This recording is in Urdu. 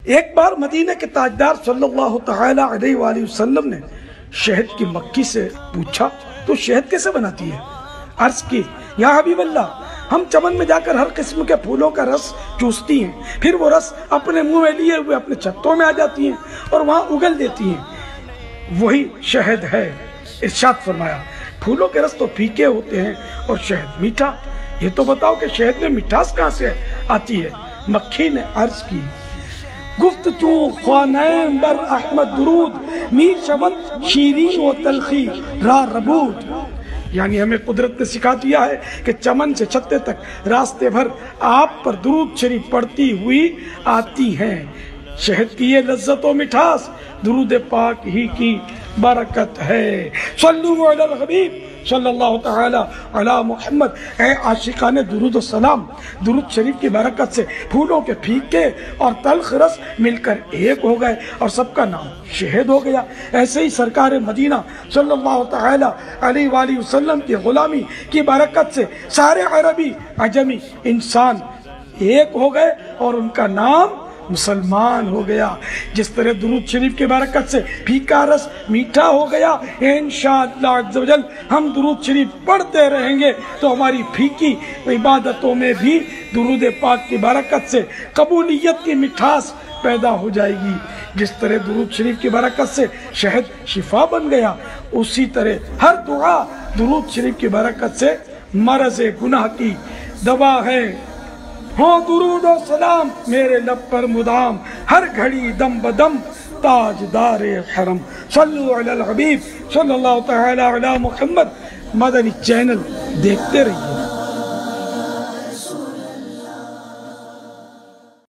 ایک بار مدینہ کے تاجدار صلی اللہ تعالی علیہ وآلہ وسلم نے شہد کی مکھی سے پوچھا تو شہد کیسے بناتی ہے؟ عرض کی یا حبیب اللہ، ہم چمن میں جا کر ہر قسم کے پھولوں کا رس چوستی ہیں، پھر وہ رس اپنے منہ میں لیے ہوئے اپنے چھتوں میں آ جاتی ہیں اور وہاں اگل دیتی ہیں، وہی شہد ہے۔ ارشاد فرمایا پھولوں کے رس تو پھیکے ہوتے ہیں اور شہد میٹھا، یہ تو بتاؤ کہ شہد میں مٹھاس کہاں سے آتی ہے؟ مکھی نے عرض کی گفت چون خوانین بر احمد درود می شود شیرین و تلخی را ربود، یعنی ہمیں قدرت نے سکھا دیا ہے کہ چمن سے چھتے تک راستے بھر آپ پر درود شریف پڑھتی ہوئی آتی ہیں۔ شہد کی یہ لذت و مٹھاس درود پاک ہی کی برکت ہے۔ صلو علی الحبیب صلی اللہ تعالی علی محمد۔ اے عاشقان درود و سلام، درود شریف کی برکت سے پھولوں کے پھیکے اور تلخ رس مل کر ایک ہو گئے اور سب کا نام شہد ہو گیا۔ ایسے ہی سرکار مدینہ صلی اللہ تعالی علیہ وآلہ وسلم کی غلامی کی برکت سے سارے عربی عجمی انسان ایک ہو گئے اور ان کا نام مسلمان ہو گیا۔ جس طرح درود شریف کی برکت سے پھیکا رس میٹھا ہو گیا، انشاءاللہ عز و جل ہم درود شریف پڑھتے رہیں گے تو ہماری پھیکی عبادتوں میں بھی درود پاک کی برکت سے قبولیت کی مٹھاس پیدا ہو جائے گی۔ جس طرح درود شریف کی برکت سے شہد شفا بن گیا، اسی طرح ہر دعا درود شریف کی برکت سے مرض گناہ کی دوا ہے۔ ہاں درود و سلام میرے لب پر مدام، ہر گھڑی دم بدم تاجدار حرم۔ صلو علی الحبیب صلی اللہ تعالی علی محمد۔ مدنی چینل دیکھتے رہیے۔